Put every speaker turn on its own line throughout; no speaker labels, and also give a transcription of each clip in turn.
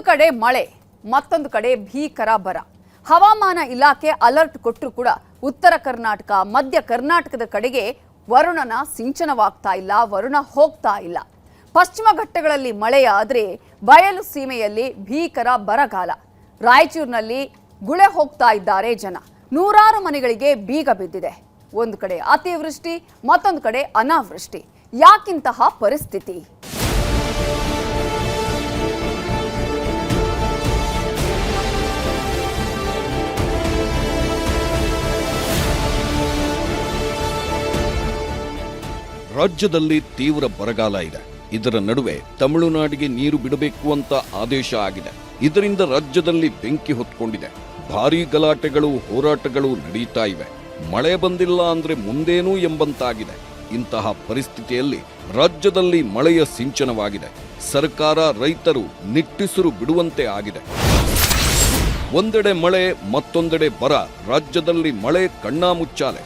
ಕಡೆ ಮಳೆ, ಮತ್ತೊಂದು ಕಡೆ ಭೀಕರ ಬರ. ಹವಾಮಾನ ಇಲಾಖೆ ಅಲರ್ಟ್ ಕೊಟ್ಟರೂ ಕೂಡ ಉತ್ತರ ಕರ್ನಾಟಕ, ಮಧ್ಯ ಕರ್ನಾಟಕದ ಕಡೆಗೆ ವರುಣನ ಸಿಂಚನವಾಗ್ತಾ ಇಲ್ಲ, ವರುಣ ಹೋಗ್ತಾ ಇಲ್ಲ. ಪಶ್ಚಿಮ ಘಟ್ಟಗಳಲ್ಲಿ ಮಳೆಯಾದರೆ ಬಯಲು ಸೀಮೆಯಲ್ಲಿ ಭೀಕರ ಬರಗಾಲ. ರಾಯಚೂರಿನಲ್ಲಿ ಗುಳೆ ಹೋಗ್ತಾ ಇದ್ದಾರೆ ಜನ. ನೂರಾರು ಮನೆಗಳಿಗೆ ಬೀಗ ಬಿದ್ದಿದೆ. ಒಂದು ಕಡೆ ಅತಿವೃಷ್ಟಿ, ಮತ್ತೊಂದು ಕಡೆ ಅನಾವೃಷ್ಟಿ. ಯಾಕಿಂತಹ ಪರಿಸ್ಥಿತಿ?
ರಾಜ್ಯದಲ್ಲಿ ತೀವ್ರ ಬರಗಾಲ ಇದೆ. ಇದರ ನಡುವೆ ತಮಿಳುನಾಡಿಗೆ ನೀರು ಬಿಡಬೇಕು ಅಂತ ಆದೇಶ ಆಗಿದೆ. ಇದರಿಂದ ರಾಜ್ಯದಲ್ಲಿ ಬೆಂಕಿ ಹೊತ್ಕೊಂಡಿದೆ. ಭಾರೀ ಗಲಾಟೆಗಳು, ಹೋರಾಟಗಳು ನಡೀತಾ ಇವೆ. ಮಳೆ ಬಂದಿಲ್ಲ ಅಂದ್ರೆ ಮುಂದೇನು ಎಂಬಂತಾಗಿದೆ. ಇಂತಹ ಪರಿಸ್ಥಿತಿಯಲ್ಲಿ ರಾಜ್ಯದಲ್ಲಿ ಮಳೆಯ ಸಿಂಚನವಾಗಿದೆ. ಸರ್ಕಾರ, ರೈತರು ನಿಟ್ಟುಸಿರು ಬಿಡುವಂತೆ ಆಗಿದೆ. ಒಂದೆಡೆ ಮಳೆ, ಮತ್ತೊಂದೆಡೆ ಬರ. ರಾಜ್ಯದಲ್ಲಿ ಮಳೆ ಕಣ್ಣಾಮುಚ್ಚಾಲೆ.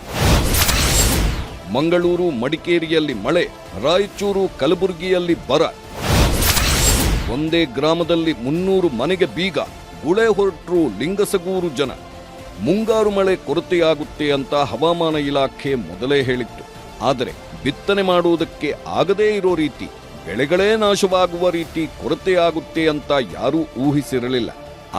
ಮಂಗಳೂರು, ಮಡಿಕೇರಿಯಲ್ಲಿ ಮಳೆ, ರಾಯಚೂರು, ಕಲಬುರಗಿಯಲ್ಲಿ ಬರ. ಒಂದೇ ಗ್ರಾಮದಲ್ಲಿ 300 ಮನೆಗೆ ಬೀಗ. ಗುಳೆ ಹೊರಟರು ಲಿಂಗಸಗೂರು ಜನ. ಮುಂಗಾರು ಮಳೆ ಕೊರತೆಯಾಗುತ್ತೆ ಅಂತ ಹವಾಮಾನ ಇಲಾಖೆ ಮೊದಲೇ ಹೇಳಿತ್ತು. ಆದರೆ ಬಿತ್ತನೆ ಮಾಡುವುದಕ್ಕೆ ಆಗದೇ ಇರೋ ರೀತಿ, ಬೆಳೆಗಳೇ ನಾಶವಾಗುವ ರೀತಿ ಕೊರತೆಯಾಗುತ್ತೆ ಅಂತ ಯಾರೂ ಊಹಿಸಿರಲಿಲ್ಲ.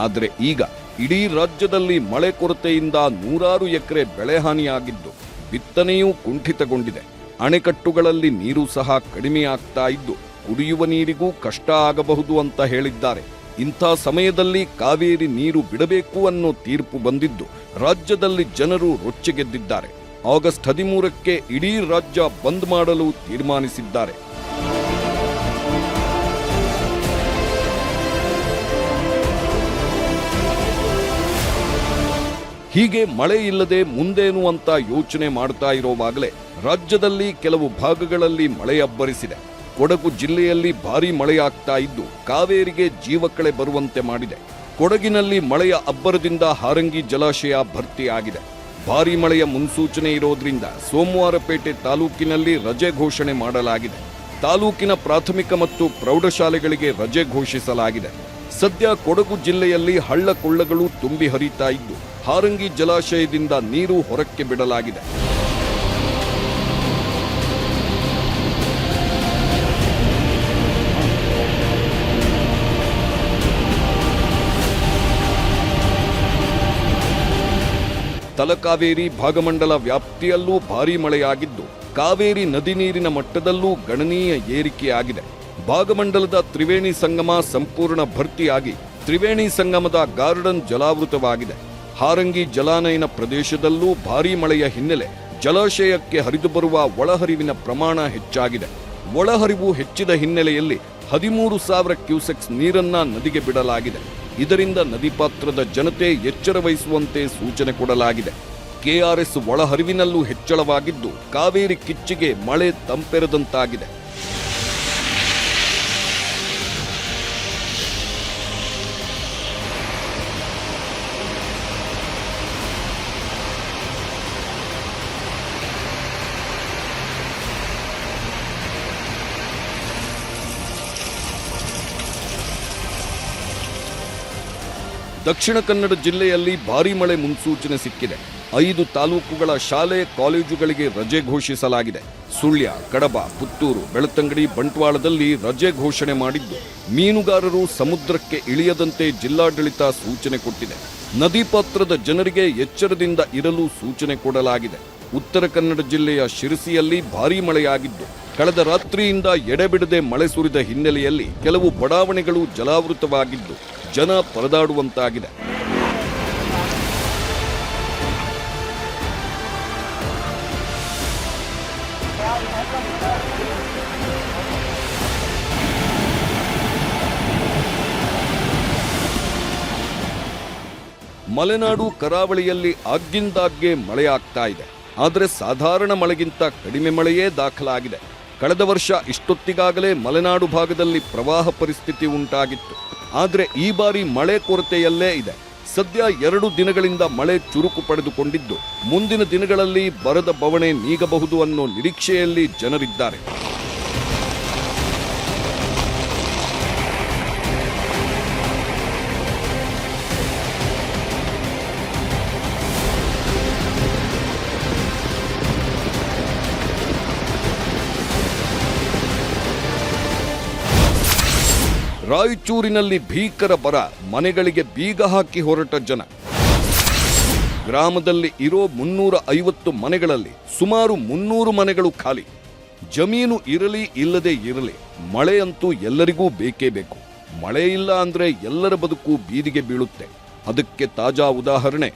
ಆದರೆ ಈಗ ಇಡೀ ರಾಜ್ಯದಲ್ಲಿ ಮಳೆ ಕೊರತೆಯಿಂದ ನೂರಾರು ಎಕರೆ ಬೆಳೆ ಹಾನಿಯಾಗಿದ್ದು, ಬಿತ್ತನೆಯೂ ಕುಂಠಿತಗೊಂಡಿದೆ. ಅಣೆಕಟ್ಟುಗಳಲ್ಲಿ ನೀರು ಸಹ ಕಡಿಮೆಯಾಗ್ತಾ ಇದ್ದು, ಕುಡಿಯುವ ನೀರಿಗೂ ಕಷ್ಟ ಆಗಬಹುದು ಅಂತ ಹೇಳಿದ್ದಾರೆ. ಇಂಥ ಸಮಯದಲ್ಲಿ ಕಾವೇರಿ ನೀರು ಬಿಡಬೇಕು ಅನ್ನೋ ತೀರ್ಪು ಬಂದಿದ್ದು, ರಾಜ್ಯದಲ್ಲಿ ಜನರು ರೊಚ್ಚಿಗೆದ್ದಿದ್ದಾರೆ. ಆಗಸ್ಟ್ 13ಕ್ಕೆ ಇಡೀ ರಾಜ್ಯ ಬಂದ್ ಮಾಡಲು ತೀರ್ಮಾನಿಸಿದ್ದಾರೆ. ಹೀಗೆ ಮಳೆ ಇಲ್ಲದೆ ಮುಂದೇನು ಅಂತ ಯೋಚನೆ ಮಾಡ್ತಾ ಇರೋವಾಗಲೇ ರಾಜ್ಯದಲ್ಲಿ ಕೆಲವು ಭಾಗಗಳಲ್ಲಿ ಮಳೆ ಅಬ್ಬರಿಸಿದೆ. ಕೊಡಗು ಜಿಲ್ಲೆಯಲ್ಲಿ ಭಾರೀ ಮಳೆಯಾಗ್ತಾ ಇದ್ದು, ಕಾವೇರಿಗೆ ಜೀವಕಳೆ ಬರುವಂತೆ ಮಾಡಿದೆ. ಕೊಡಗಿನಲ್ಲಿ ಮಳೆಯ ಅಬ್ಬರದಿಂದ ಹಾರಂಗಿ ಜಲಾಶಯ ಭರ್ತಿಯಾಗಿದೆ. ಭಾರೀ ಮಳೆಯ ಮುನ್ಸೂಚನೆ ಇರೋದ್ರಿಂದ ಸೋಮವಾರಪೇಟೆ ತಾಲೂಕಿನಲ್ಲಿ ರಜೆ ಘೋಷಣೆ ಮಾಡಲಾಗಿದೆ. ತಾಲೂಕಿನ ಪ್ರಾಥಮಿಕ ಮತ್ತು ಪ್ರೌಢಶಾಲೆಗಳಿಗೆ ರಜೆ ಘೋಷಿಸಲಾಗಿದೆ. ಸದ್ಯ ಕೊಡಗು ಜಿಲ್ಲೆಯಲ್ಲಿ ಹಳ್ಳ ಕೊಳ್ಳಗಳು ತುಂಬಿ ಹರಿತಾ ಇದ್ದು, ಹಾರಂಗಿ ಜಲಾಶಯದಿಂದ ನೀರು ಹೊರಕ್ಕೆ ಬಿಡಲಾಗಿದೆ. ತಲಕಾವೇರಿ ಭಾಗಮಂಡಲ ವ್ಯಾಪ್ತಿಯಲ್ಲೂ ಭಾರೀ ಮಳೆಯಾಗಿದ್ದು, ಕಾವೇರಿ ನದಿ ನೀರಿನ ಮಟ್ಟದಲ್ಲೂ ಗಣನೀಯ ಏರಿಕೆಯಾಗಿದೆ. ಭಾಗಮಂಡಲದ ತ್ರಿವೇಣಿ ಸಂಗಮ ಸಂಪೂರ್ಣ ಭರ್ತಿಯಾಗಿ ತ್ರಿವೇಣಿ ಸಂಗಮದ ಗಾರ್ಡನ್ ಜಲಾವೃತವಾಗಿದೆ. ಹಾರಂಗಿ ಜಲಾನಯನ ಪ್ರದೇಶದಲ್ಲೂ ಭಾರೀ ಮಳೆಯ ಹಿನ್ನೆಲೆ ಜಲಾಶಯಕ್ಕೆ ಹರಿದು ಬರುವ ಒಳಹರಿವಿನ ಪ್ರಮಾಣ ಹೆಚ್ಚಾಗಿದೆ. ಒಳಹರಿವು ಹೆಚ್ಚಿದ ಹಿನ್ನೆಲೆಯಲ್ಲಿ 13,000 ಕ್ಯೂಸೆಕ್ಸ್ ನೀರನ್ನ ನದಿಗೆ ಬಿಡಲಾಗಿದೆ. ಇದರಿಂದ ನದಿ ಪಾತ್ರದ ಜನತೆ ಎಚ್ಚರ ವಹಿಸುವಂತೆ ಸೂಚನೆ ಕೊಡಲಾಗಿದೆ. ಕೆಆರ್ಎಸ್ ಒಳಹರಿವಿನಲ್ಲೂ ಹೆಚ್ಚಳವಾಗಿದ್ದು, ಕಾವೇರಿ ಕಿಚ್ಚಿಗೆ ಮಳೆ ತಂಪೆರೆದಂತಾಗಿದೆ. ದಕ್ಷಿಣ ಕನ್ನಡ ಜಿಲ್ಲೆಯಲ್ಲಿ ಭಾರೀ ಮಳೆ ಮುನ್ಸೂಚನೆ ಸಿಕ್ಕಿದೆ. 5 ತಾಲೂಕುಗಳ ಶಾಲೆ, ಕಾಲೇಜುಗಳಿಗೆ ರಜೆ ಘೋಷಿಸಲಾಗಿದೆ. ಸುಳ್ಯ, ಕಡಬ, ಪುತ್ತೂರು, ಬೆಳ್ತಂಗಡಿ, ಬಂಟ್ವಾಳದಲ್ಲಿ ರಜೆ ಘೋಷಣೆ ಮಾಡಿದ್ದು, ಮೀನುಗಾರರು ಸಮುದ್ರಕ್ಕೆ ಇಳಿಯದಂತೆ ಜಿಲ್ಲಾಡಳಿತ ಸೂಚನೆ ಕೊಟ್ಟಿದೆ. ನದಿ ಪಾತ್ರದ ಜನರಿಗೆ ಎಚ್ಚರದಿಂದ ಇರಲು ಸೂಚನೆ ಕೊಡಲಾಗಿದೆ. ಉತ್ತರ ಕನ್ನಡ ಜಿಲ್ಲೆಯ ಶಿರಸಿಯಲ್ಲಿ ಭಾರೀ ಮಳೆಯಾಗಿದ್ದು, ಕಳೆದ ರಾತ್ರಿಯಿಂದ ಎಡೆಬಿಡದೆ ಮಳೆ ಸುರಿದ ಹಿನ್ನೆಲೆಯಲ್ಲಿ ಕೆಲವು ಬಡಾವಣೆಗಳು ಜಲಾವೃತವಾಗಿದ್ದು, ಜನ ಪರದಾಡುವಂತಾಗಿದೆ. ಮಲೆನಾಡು, ಕರಾವಳಿಯಲ್ಲಿ ಆಗಿಂದಾಗ್ಗೆ ಮಳೆಯಾಗ್ತಾ ಇದೆ. ಆದರೆ ಸಾಧಾರಣ ಮಳೆಗಿಂತ ಕಡಿಮೆ ಮಳೆಯೇ ದಾಖಲಾಗಿದೆ. ಕಳೆದ ವರ್ಷ ಇಷ್ಟೊತ್ತಿಗಾಗಲೇ ಮಲೆನಾಡು ಭಾಗದಲ್ಲಿ ಪ್ರವಾಹ ಪರಿಸ್ಥಿತಿ ಉಂಟಾಗಿತ್ತು. ಆದರೆ ಈ ಬಾರಿ ಮಳೆ ಕೊರತೆಯಲ್ಲೇ ಇದೆ. ಸದ್ಯ 2 ದಿನಗಳಿಂದ ಮಳೆ ಚುರುಕು ಪಡೆದುಕೊಂಡಿದ್ದು, ಮುಂದಿನ ದಿನಗಳಲ್ಲಿ ಬರದ ಬವಣೆ ನೀಗಬಹುದು ಅನ್ನೋ ನಿರೀಕ್ಷೆಯಲ್ಲಿ ಜನರಿದ್ದಾರೆ. ರಾಯಚೂರಿನಲ್ಲಿ ಭೀಕರ ಬರ, ಮನೆಗಳಿಗೆ ಬೀಗ ಹಾಕಿ ಹೊರಟ ಜನ. ಗ್ರಾಮದಲ್ಲಿ ಇರೋ 350 ಮನೆಗಳಲ್ಲಿ ಸುಮಾರು 300 ಮನೆಗಳು ಖಾಲಿ. ಜಮೀನು ಇರಲಿ ಇಲ್ಲದೆ ಇರಲಿ, ಮಳೆ ಅಂತೂ ಎಲ್ಲರಿಗೂ ಬೇಕೇ ಬೇಕು. ಮಳೆ ಇಲ್ಲ ಅಂದ್ರೆ ಎಲ್ಲರ ಬದುಕು ಬೀದಿಗೆ ಬೀಳುತ್ತೆ. ಅದಕ್ಕೆ ತಾಜಾ ಉದಾಹರಣೆ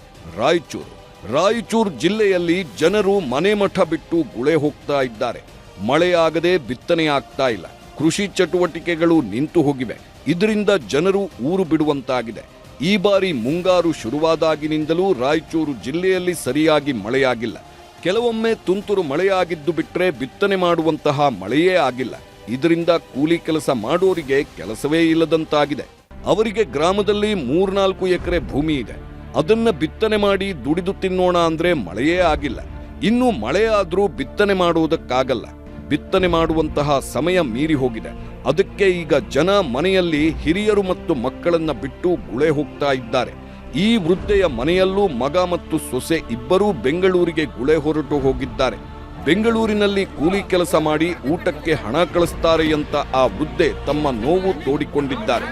ರಾಯಚೂರು ಜಿಲ್ಲೆಯಲ್ಲಿ ಜನರು ಮನೆ ಮಠ ಬಿಟ್ಟು ಗುಳೆ ಹೋಗ್ತಾ ಇದ್ದಾರೆ. ಮಳೆಯಾಗದೆ ಬಿತ್ತನೆ ಆಗ್ತಾ ಇಲ್ಲ. ಕೃಷಿ ಚಟುವಟಿಕೆಗಳು ನಿಂತು ಹೋಗಿವೆ. ಇದರಿಂದ ಜನರು ಊರು ಬಿಡುವಂತಾಗಿದೆ. ಈ ಬಾರಿ ಮುಂಗಾರು ಶುರುವಾದಾಗಿನಿಂದಲೂ ರಾಯಚೂರು ಜಿಲ್ಲೆಯಲ್ಲಿ ಸರಿಯಾಗಿ ಮಳೆಯಾಗಿಲ್ಲ. ಕೆಲವೊಮ್ಮೆ ತುಂತುರು ಮಳೆಯಾಗಿದ್ದು ಬಿಟ್ರೆ ಬಿತ್ತನೆ ಮಾಡುವಂತಹ ಮಳೆಯೇ ಆಗಿಲ್ಲ. ಇದರಿಂದ ಕೂಲಿ ಕೆಲಸ ಮಾಡೋರಿಗೆ ಕೆಲಸವೇ ಇಲ್ಲದಂತಾಗಿದೆ. ಅವರಿಗೆ ಗ್ರಾಮದಲ್ಲಿ 3-4 ಎಕರೆ ಭೂಮಿ ಇದೆ. ಅದನ್ನ ಬಿತ್ತನೆ ಮಾಡಿ ದುಡಿದು ತಿನ್ನೋಣ ಅಂದ್ರೆ ಮಳೆಯೇ ಆಗಿಲ್ಲ. ಇನ್ನು ಮಳೆ ಆದ್ರೂ ಬಿತ್ತನೆ ಮಾಡುವುದಕ್ಕಾಗಲ್ಲ. ಬಿತ್ತನೆ ಮಾಡುವಂತಹ ಸಮಯ ಮೀರಿ ಹೋಗಿದೆ. ಅದಕ್ಕೆ ಈಗ ಜನ ಮನೆಯಲ್ಲಿ ಹಿರಿಯರು ಮತ್ತು ಮಕ್ಕಳನ್ನ ಬಿಟ್ಟು ಗುಳೆ ಹೋಗ್ತಾ ಇದ್ದಾರೆ. ಈ ವೃದ್ಧೆಯ ಮನೆಯಲ್ಲೂ ಮಗ ಮತ್ತು ಸೊಸೆ ಇಬ್ಬರೂ ಬೆಂಗಳೂರಿಗೆ ಗುಳೆ ಹೊರಟು ಹೋಗಿದ್ದಾರೆ. ಬೆಂಗಳೂರಿನಲ್ಲಿ ಕೂಲಿ ಕೆಲಸ ಮಾಡಿ ಊಟಕ್ಕೆ ಹಣ ಕಳಿಸ್ತಾರೆ ಅಂತ ಆ ವೃದ್ಧೆ ತಮ್ಮ ನೋವು ತೋಡಿಕೊಂಡಿದ್ದಾರೆ.